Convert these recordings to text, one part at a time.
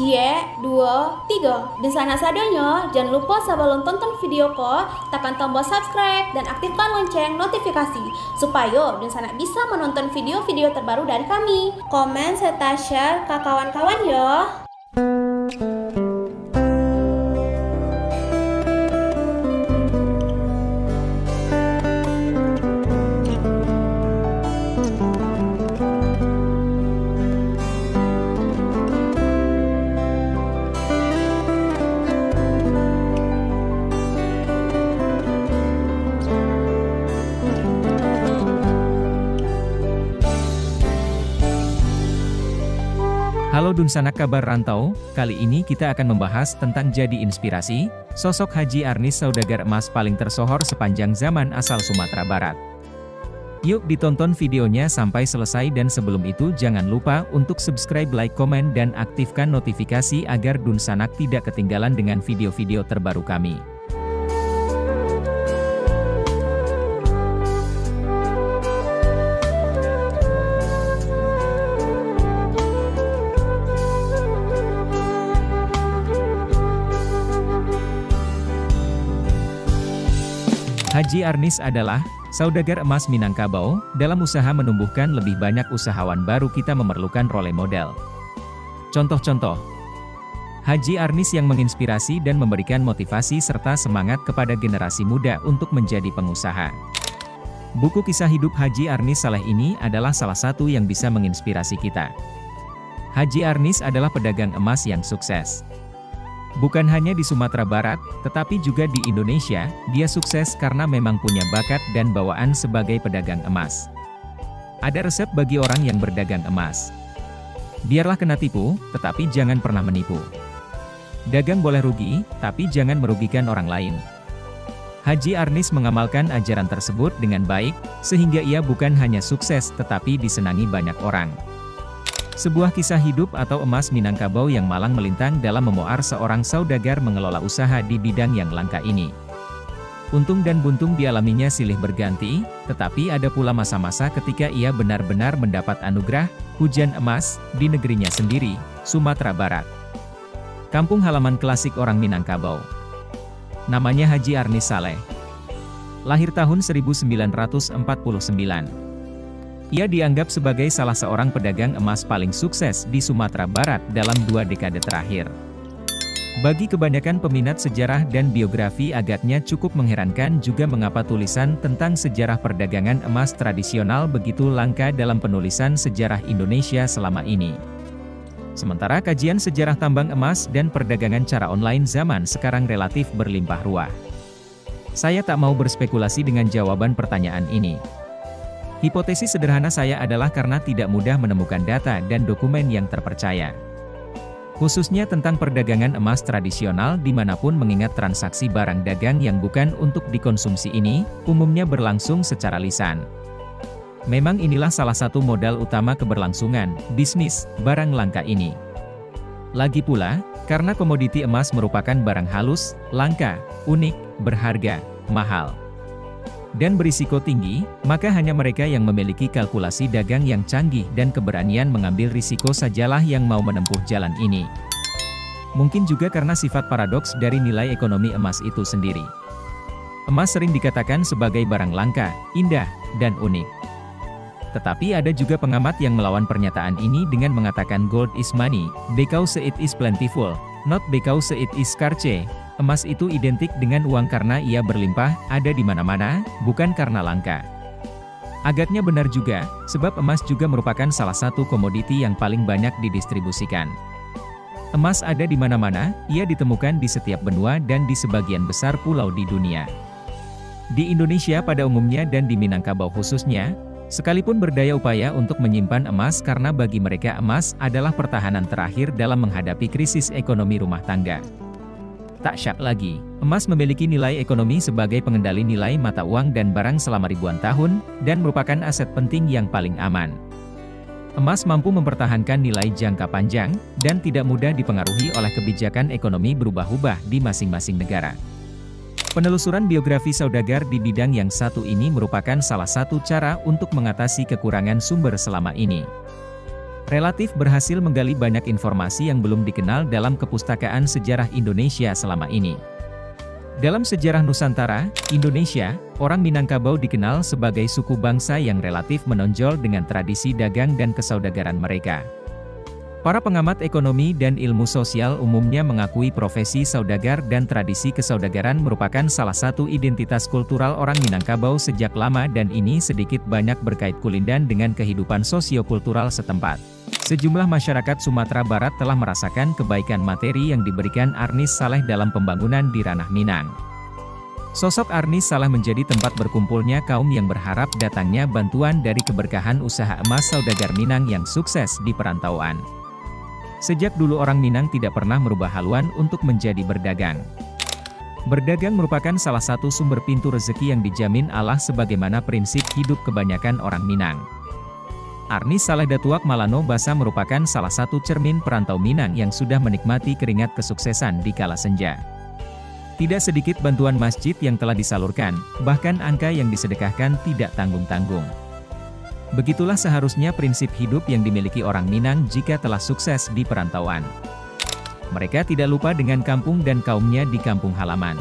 Cie, 2, 3. Dan sana sadanya, jangan lupa sebelum tonton video ko, tekan tombol subscribe dan aktifkan lonceng notifikasi supaya dan sana bisa menonton video-video terbaru dari kami. Komen serta share ke kawan-kawan ya. Halo Dunsanak kabar rantau, kali ini kita akan membahas tentang jadi inspirasi, sosok Haji Arnis saudagar emas paling tersohor sepanjang zaman asal Sumatera Barat. Yuk ditonton videonya sampai selesai dan sebelum itu jangan lupa untuk subscribe, like, komen dan aktifkan notifikasi agar Dunsanak tidak ketinggalan dengan video-video terbaru kami. Haji Arnis adalah saudagar emas Minangkabau. Dalam usaha menumbuhkan lebih banyak usahawan baru kita memerlukan role model. Contoh-contoh Haji Arnis yang menginspirasi dan memberikan motivasi serta semangat kepada generasi muda untuk menjadi pengusaha. Buku kisah hidup Haji Arnis Saleh ini adalah salah satu yang bisa menginspirasi kita. Haji Arnis adalah pedagang emas yang sukses. Bukan hanya di Sumatera Barat, tetapi juga di Indonesia, dia sukses karena memang punya bakat dan bawaan sebagai pedagang emas. Ada resep bagi orang yang berdagang emas. Biarlah kena tipu, tetapi jangan pernah menipu. Dagang boleh rugi, tapi jangan merugikan orang lain. Haji Arnis mengamalkan ajaran tersebut dengan baik, sehingga ia bukan hanya sukses tetapi disenangi banyak orang. Sebuah kisah hidup atau emas Minangkabau yang malang melintang dalam memuar seorang saudagar mengelola usaha di bidang yang langka ini. Untung dan buntung dialaminya silih berganti, tetapi ada pula masa-masa ketika ia benar-benar mendapat anugerah, hujan emas, di negerinya sendiri, Sumatera Barat. Kampung halaman klasik orang Minangkabau. Namanya Haji Arnis Saleh. Lahir tahun 1949. Ia dianggap sebagai salah seorang pedagang emas paling sukses di Sumatera Barat dalam 2 dekade terakhir. Bagi kebanyakan peminat sejarah dan biografi agaknya cukup mengherankan juga mengapa tulisan tentang sejarah perdagangan emas tradisional begitu langka dalam penulisan sejarah Indonesia selama ini. Sementara kajian sejarah tambang emas dan perdagangan cara online zaman sekarang relatif berlimpah ruah. Saya tak mau berspekulasi dengan jawaban pertanyaan ini. Hipotesis sederhana saya adalah karena tidak mudah menemukan data dan dokumen yang terpercaya. Khususnya tentang perdagangan emas tradisional dimanapun mengingat transaksi barang dagang yang bukan untuk dikonsumsi ini, umumnya berlangsung secara lisan. Memang inilah salah satu modal utama keberlangsungan bisnis barang langka ini. Lagi pula, karena komoditi emas merupakan barang halus, langka, unik, berharga, mahal, dan berisiko tinggi, maka hanya mereka yang memiliki kalkulasi dagang yang canggih dan keberanian mengambil risiko sajalah yang mau menempuh jalan ini. Mungkin juga karena sifat paradoks dari nilai ekonomi emas itu sendiri. Emas sering dikatakan sebagai barang langka, indah, dan unik. Tetapi ada juga pengamat yang melawan pernyataan ini dengan mengatakan gold is money, because it is plentiful, not because it is scarce. Emas itu identik dengan uang karena ia berlimpah, ada di mana-mana, bukan karena langka. Agaknya benar juga, sebab emas juga merupakan salah satu komoditi yang paling banyak didistribusikan. Emas ada di mana-mana, ia ditemukan di setiap benua dan di sebagian besar pulau di dunia. Di Indonesia pada umumnya dan di Minangkabau khususnya, sekalipun berdaya upaya untuk menyimpan emas karena bagi mereka emas adalah pertahanan terakhir dalam menghadapi krisis ekonomi rumah tangga. Tak syak lagi, emas memiliki nilai ekonomi sebagai pengendali nilai mata uang dan barang selama ribuan tahun, dan merupakan aset penting yang paling aman. Emas mampu mempertahankan nilai jangka panjang, dan tidak mudah dipengaruhi oleh kebijakan ekonomi berubah-ubah di masing-masing negara. Penelusuran biografi saudagar di bidang yang satu ini merupakan salah satu cara untuk mengatasi kekurangan sumber selama ini. relatif berhasil menggali banyak informasi yang belum dikenal dalam kepustakaan sejarah Indonesia selama ini. Dalam sejarah Nusantara, Indonesia, orang Minangkabau dikenal sebagai suku bangsa yang relatif menonjol dengan tradisi dagang dan kesaudagaran mereka. Para pengamat ekonomi dan ilmu sosial umumnya mengakui profesi saudagar dan tradisi kesaudagaran merupakan salah satu identitas kultural orang Minangkabau sejak lama dan ini sedikit banyak berkait kulindan dengan kehidupan sosiokultural setempat. Sejumlah masyarakat Sumatera Barat telah merasakan kebaikan materi yang diberikan Arnis Saleh dalam pembangunan di ranah Minang. Sosok Arnis Saleh menjadi tempat berkumpulnya kaum yang berharap datangnya bantuan dari keberkahan usaha emas saudagar Minang yang sukses di perantauan. Sejak dulu orang Minang tidak pernah merubah haluan untuk menjadi berdagang. Berdagang merupakan salah satu sumber pintu rezeki yang dijamin Allah sebagaimana prinsip hidup kebanyakan orang Minang. Arnis Saleh Datuak Malano Basa merupakan salah satu cermin perantau Minang yang sudah menikmati keringat kesuksesan di kala senja. Tidak sedikit bantuan masjid yang telah disalurkan, bahkan angka yang disedekahkan tidak tanggung-tanggung. Begitulah seharusnya prinsip hidup yang dimiliki orang Minang jika telah sukses di perantauan. Mereka tidak lupa dengan kampung dan kaumnya di kampung halaman.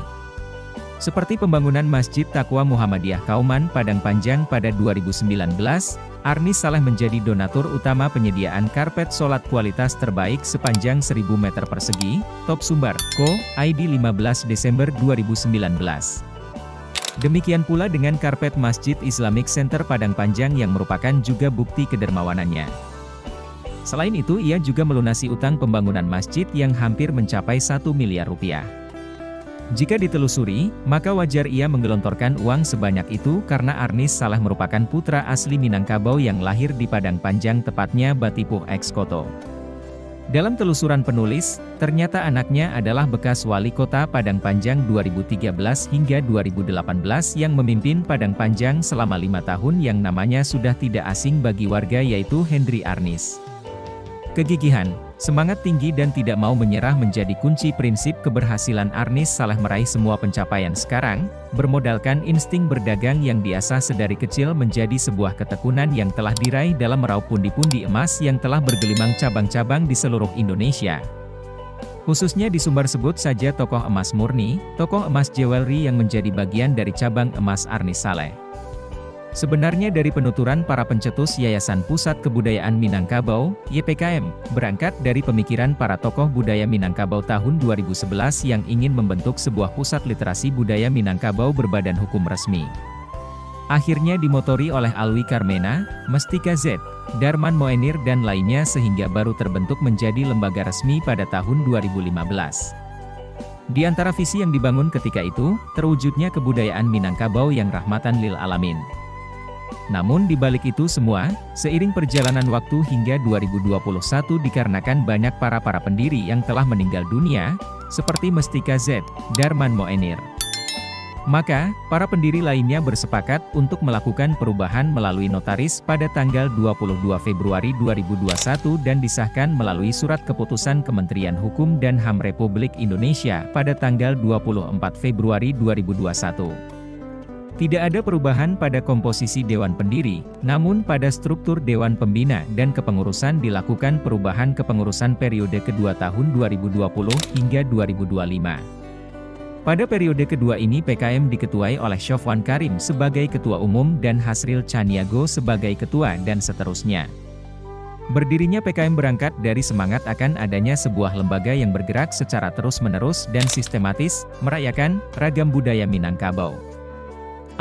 Seperti pembangunan Masjid Taqwa Muhammadiyah Kauman Padang Panjang pada 2019, Arnis Saleh menjadi donatur utama penyediaan karpet sholat kualitas terbaik sepanjang 1000 meter persegi, Top Sumbar, Co. ID 15 Desember 2019. Demikian pula dengan karpet Masjid Islamic Center Padang Panjang yang merupakan juga bukti kedermawanannya. Selain itu ia juga melunasi utang pembangunan masjid yang hampir mencapai 1 miliar rupiah. Jika ditelusuri, maka wajar ia menggelontorkan uang sebanyak itu karena Arnis Saleh merupakan putra asli Minangkabau yang lahir di Padang Panjang tepatnya Batipuh X Koto. Dalam telusuran penulis, ternyata anaknya adalah bekas wali kota Padang Panjang 2013 hingga 2018 yang memimpin Padang Panjang selama 5 tahun yang namanya sudah tidak asing bagi warga yaitu Hendri Arnis. Kegigihan, semangat tinggi dan tidak mau menyerah menjadi kunci prinsip keberhasilan Arnis Saleh meraih semua pencapaian sekarang, bermodalkan insting berdagang yang diasah sedari kecil menjadi sebuah ketekunan yang telah diraih dalam meraup pundi-pundi emas yang telah bergelimang cabang-cabang di seluruh Indonesia. Khususnya di Sumbar sebut saja tokoh emas murni, tokoh emas jewelry yang menjadi bagian dari cabang emas Arnis Saleh. Sebenarnya dari penuturan para pencetus Yayasan Pusat Kebudayaan Minangkabau, YPKM, berangkat dari pemikiran para tokoh budaya Minangkabau tahun 2011 yang ingin membentuk sebuah pusat literasi budaya Minangkabau berbadan hukum resmi. Akhirnya dimotori oleh Alwi Karmena, Mestika Z, Darman Moenir dan lainnya sehingga baru terbentuk menjadi lembaga resmi pada tahun 2015. Di antara visi yang dibangun ketika itu, terwujudnya kebudayaan Minangkabau yang rahmatan lil alamin. Namun di balik itu semua, seiring perjalanan waktu hingga 2021 dikarenakan banyak para pendiri yang telah meninggal dunia, seperti Mestika Z, Darman Moenir. Maka, para pendiri lainnya bersepakat untuk melakukan perubahan melalui notaris pada tanggal 22 Februari 2021 dan disahkan melalui surat keputusan Kementerian Hukum dan HAM Republik Indonesia pada tanggal 24 Februari 2021. Tidak ada perubahan pada komposisi Dewan Pendiri, namun pada struktur Dewan Pembina dan Kepengurusan dilakukan perubahan kepengurusan periode kedua tahun 2020 hingga 2025. Pada periode kedua ini PKM diketuai oleh Syofwan Karim sebagai Ketua Umum dan Hasril Caniago sebagai Ketua dan seterusnya. Berdirinya PKM berangkat dari semangat akan adanya sebuah lembaga yang bergerak secara terus-menerus dan sistematis, merayakan ragam budaya Minangkabau.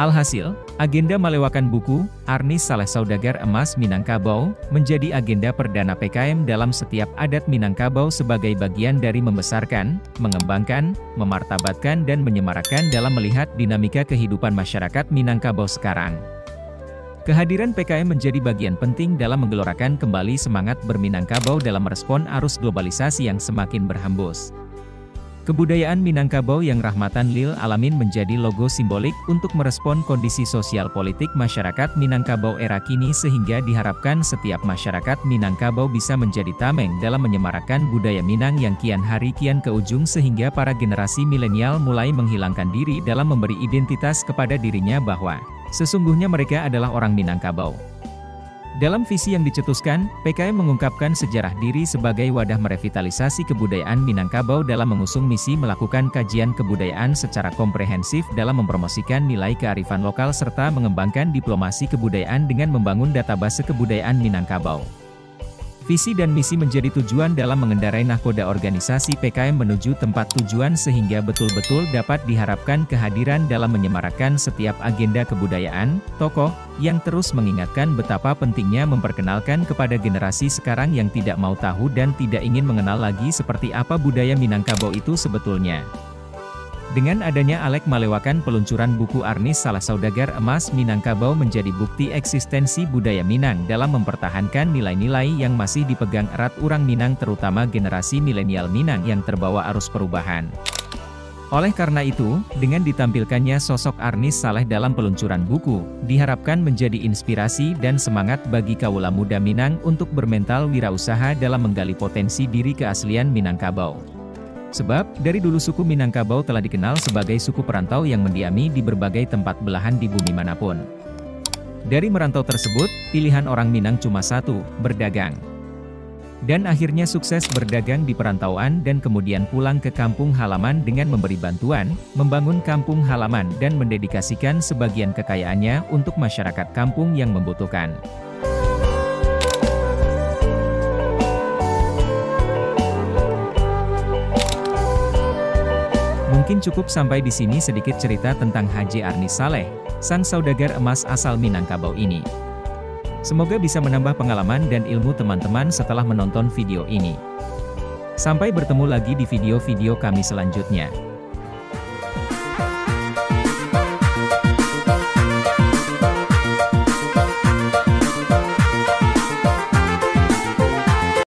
Alhasil, agenda melewakan buku, Arnis Saleh Saudagar Emas Minangkabau, menjadi agenda perdana PKM dalam setiap adat Minangkabau sebagai bagian dari membesarkan, mengembangkan, memartabatkan dan menyemarakan dalam melihat dinamika kehidupan masyarakat Minangkabau sekarang. Kehadiran PKM menjadi bagian penting dalam menggelorakan kembali semangat berminangkabau dalam merespon arus globalisasi yang semakin berhembus. Kebudayaan Minangkabau yang rahmatan lil alamin menjadi logo simbolik untuk merespon kondisi sosial politik masyarakat Minangkabau era kini sehingga diharapkan setiap masyarakat Minangkabau bisa menjadi tameng dalam menyemarakan budaya Minang yang kian hari kian ke ujung sehingga para generasi milenial mulai menghilangkan diri dalam memberi identitas kepada dirinya bahwa sesungguhnya mereka adalah orang Minangkabau. Dalam visi yang dicetuskan, PKM mengungkapkan sejarah diri sebagai wadah merevitalisasi kebudayaan Minangkabau dalam mengusung misi melakukan kajian kebudayaan secara komprehensif dalam mempromosikan nilai kearifan lokal serta mengembangkan diplomasi kebudayaan dengan membangun database kebudayaan Minangkabau. Visi dan misi menjadi tujuan dalam mengendarai nahkoda organisasi PKM menuju tempat tujuan sehingga betul-betul dapat diharapkan kehadiran dalam menyemarakan setiap agenda kebudayaan, tokoh, yang terus mengingatkan betapa pentingnya memperkenalkan kepada generasi sekarang yang tidak mau tahu dan tidak ingin mengenal lagi seperti apa budaya Minangkabau itu sebetulnya. Dengan adanya Alek Malewakan peluncuran buku Arnis Salah Saudagar Emas Minangkabau menjadi bukti eksistensi budaya Minang dalam mempertahankan nilai-nilai yang masih dipegang erat orang Minang terutama generasi milenial Minang yang terbawa arus perubahan. Oleh karena itu, dengan ditampilkannya sosok Arnis Saleh dalam peluncuran buku, diharapkan menjadi inspirasi dan semangat bagi kaula muda Minang untuk bermental wirausaha dalam menggali potensi diri keaslian Minangkabau. Sebab, dari dulu suku Minangkabau telah dikenal sebagai suku perantau yang mendiami di berbagai tempat belahan di bumi manapun. Dari merantau tersebut, pilihan orang Minang cuma satu, berdagang. Dan akhirnya sukses berdagang di perantauan dan kemudian pulang ke kampung halaman dengan memberi bantuan, membangun kampung halaman dan mendedikasikan sebagian kekayaannya untuk masyarakat kampung yang membutuhkan. Mungkin cukup sampai di sini sedikit cerita tentang Haji Arnis Saleh, sang saudagar emas asal Minangkabau ini. Semoga bisa menambah pengalaman dan ilmu teman-teman setelah menonton video ini. Sampai bertemu lagi di video-video kami selanjutnya.